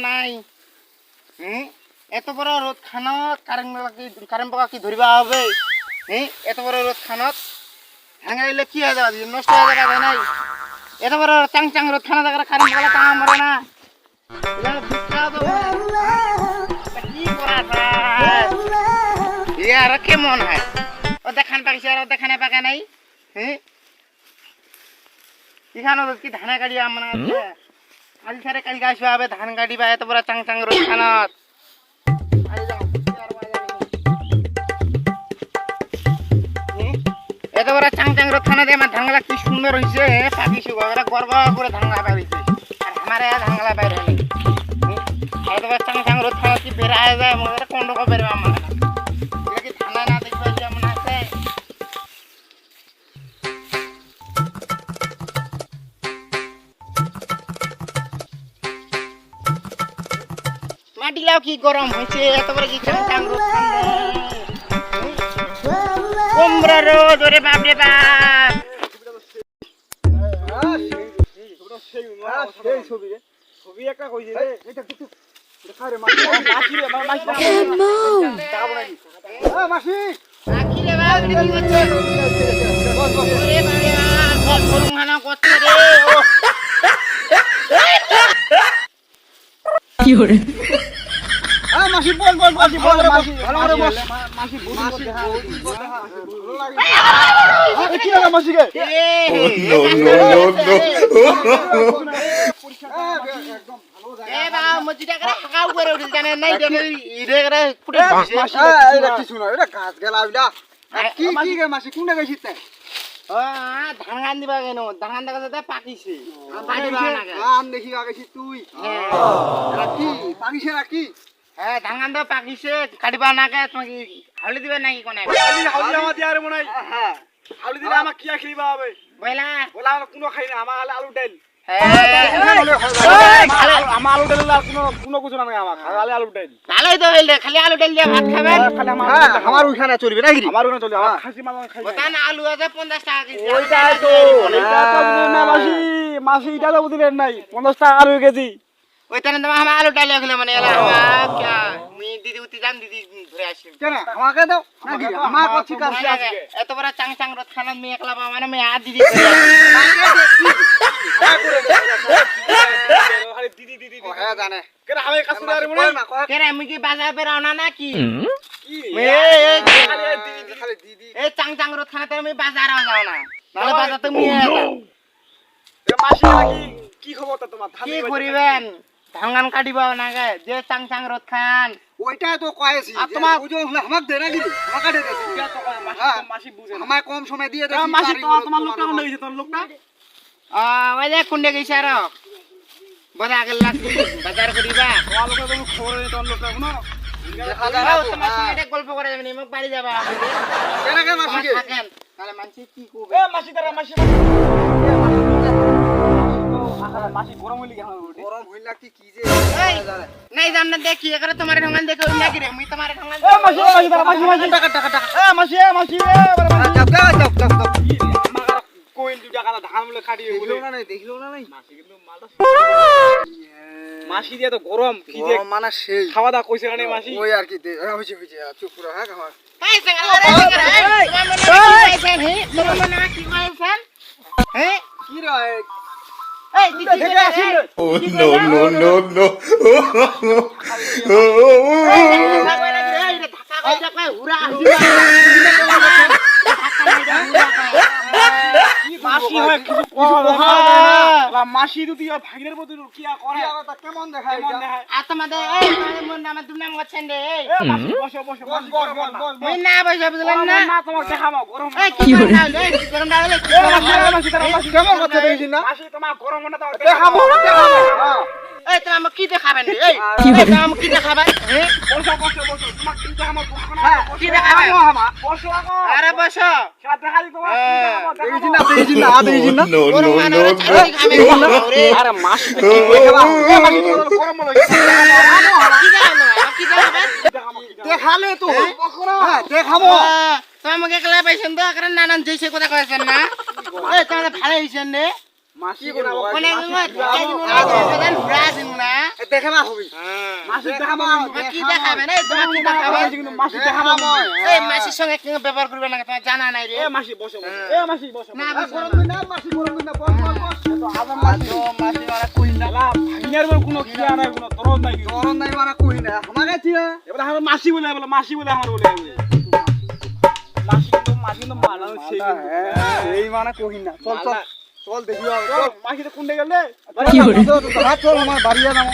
নাই এত বড় রোদ খানত কারেন্ট পোকা কি ধরিবা হবে এত বড় রোদ খানত ভাঙাইলে কি হয়ে যাবে নষ্ট হয়ে যাবে নাই এত বড় চাং চাং রোদ খানা জায়গা কারেন্ট পোকা টাঙা মরে না কি করা আর কেমন হয় ও দেখান পাকিছে আর দেখানে পাকা নাই এখানে কি ধানে গাড়ি আমার কাল সারে কালকে আসবে হবে ধান গাড়ি বা এত বড় চাং চাং রোদ খানত এত বড় চাং চাং রোদ খানা দিয়ে আমার ধানগুলা কি সুন্দর হয়েছে পাখি সুগা গর্ব করে ধানগুলা বাইর হয়েছে আর আমার ধানগুলা বাইর হয়নি এত বড় চাং চাং রোদ খানা কি বেড়া যায় মনে কোন রকম বেরবে আমার কি ধানা না দেখবে যেমন আছে মাটিলাও কি গরম হয়েছে এত বড় কি চাং চাং রোদ খানা কোমরা রোদ ওরে বাপ রে বাপ ছবি একটা কইছে রে এটা কিছু দেখা রে মাসি রে মাসি যাবো নাকি মাসি আকি রে বাপ কি করছে ওরে বাবা গরম খানা করছে রে কি হরে মাসি বল মাসি ভালো করে বল মাসি বল ভালো লাগে কি হলো মাসি কে নো এ বাবা মজিটা করে হাকাউ করে উঠল জানে নাই জানে ইরে করে ফুটে মাসি এটা কি শুনো এটা গাছ গেলা বিলা কি গে মাসি কোনটা গেছিস তে ধান গান দিবা কেন ধান দেখা যাতে পাকিছে আম দেখি আগেছি তুই কি পাকিছে নাকি হ্যাঁ ধান গান তো পাকিছে কাটিবা নাকে তোমাকে হাউলি দিবে নাকি কোনে হাউলি আমার দিয়ারে মনে হয় হ্যাঁ হাউলি দিলে আমাক কি খাইবা হবে বইলা বলা আমরা কোনো খাই না আমার আলু ডাল আমার আলু ডাল আর কোনো কিছু না আমার খালি আলু ডাল ভালোই তো হইলে খালি আলু ডাল দিয়ে ভাত খাবেন খালি আমার ওইখানে চলবে নাকি আমার ওখানে চলবে আমার খাসি মাছ খাই ওটা না আলু আছে 50 টাকা কেজি ওইটা তো এটা তো বুঝলেন না মাসি মাসি এটা তো বুঝলেন নাই 50 টাকা আলু কেজি ওইটা না তোমার আমার আলু ডাল খেলে মানে এলা আমার क्या मी दीदी উতি যান দিদি ধরে আসি কেন আমাকে দাও নাকি আমার কচ্ছি কাছে আছে এত বড় চাং চাং রত খানা আমি একলা বা মানে আমি আর দিদি আরে দিদি হ্যাঁ জানে কেন আমি কাছে আরে মনে না কেন আমি কি বাজার পে রাওনা না কি কি খালি দিদি এই চাং চাং রত খানাতে আমি বাজার যাও না নালে বাজার তো মিয়ে যাও এ মাসি নাকি কি খবর তো তোমার কি করিবেন ধান কাটিবা না গে যে চাং চাং রত খান ওইটা তো কয়েছি তোমার বুঝো আমাক দে নাকি আমাকে দে এটা তো মাসি বুঝে না আমায় কম সময় দিয়ে দে মাসি তোমার লোকটা কোন গেছে তোর লোকটা ওই যে কুন্ডে গইছে আর বড় আগের লাগি বাজার করিবা তোমার লোকটা তো খবর নেই তোর লোকটা কোনো দেখা যায় না তোমার সঙ্গে এটা গল্প করে যাবেন মোক বাড়ি যাবা কেন কেন মাসি কে থাকেন তাহলে মানছি কি কইবে এ মাসি দাঁড়া মাসি মাসি গরম হইলি কেন গরম হইলা কি যে নাই জামনা দেখি এবারে তোমার ঢঙ্গান দেখে ওই লাগি রে আমি তোমার ঢঙ্গান এ মাসি দাঁড়া মাসি টাকা এ মাসি যাও আমার কোইল 2 টাকা ধান মুলে কাটি দেখিলো না নাই মাসি কিন্তু মালটা মাসি দিয়ে তো গরম ফিজে মানে সেই খাওয়া দাওয়া কইছে কানে মাসি ওই আর কি হইছে চুপ করে হ্যাঁ খাওয়া এই সঙ্গে তোমার মনে কি কইছেন হ্যাঁ কি রে এই দিদি দেখে আসিল no মাসি হয় কিছু মাসি দুটি ভাগিনের মধ্যে কি করে কেমন দেখায় তোমাদের এই মন নামে দুই নাম করছেন রে মাসি বসো ওই না বসে বুঝলেন না না তোমার দেখাবো গরম এই কি গরম ডালে মাসি কেমন কথা দেখিস না মাসি তোমার গরম না দাও দেখাবো এই তুমি আমাকে কি দেখাবেন রে এই তুমি আমাকে কি দেখাবেন হ্যাঁ বসো তোমার কি দেখাবো কি দেখাবেন বসো আরে বসো সেটা দেখা দি তোমার দেখিস না no আরে মাসি কি দেখাবা মাসি গরম হলো কি দেখাবেন দেখালে তো হ্যাঁ দেখাবো তুমি আমাকে একলা পাইছেন তো কারণ নানান যেইছে কথা কইছেন না এই তোমাদের ভালো হইছেন রে মাসি কোনে কোনে প্রধান ব্রাজিল না দেখাবা হবি মাসি দেখাবা কি দেখাবে না তোমার কি দেখাবে কিন্তু মাসি দেখাবা এই মাসির সঙ্গে কি ব্যবহার করবে না তোমার জানা নাই রে মাসি বসো এ মাসি বসো না গরম দিন না মাসি গরম দিন না বস তো আবার মাসি মাসি মারা কই না ভাঙিয়ার বল কোনো খিয়া নাই কোনো দরদ নাই মানে কই না আমাকে ছিয়া এবার আমার মাসি বলে আমার বলে মাসি তো মালা এই মানে কই না চল দেখি চল মাসি তো কোন গেল রে চল আমার বাড়িয়া নাও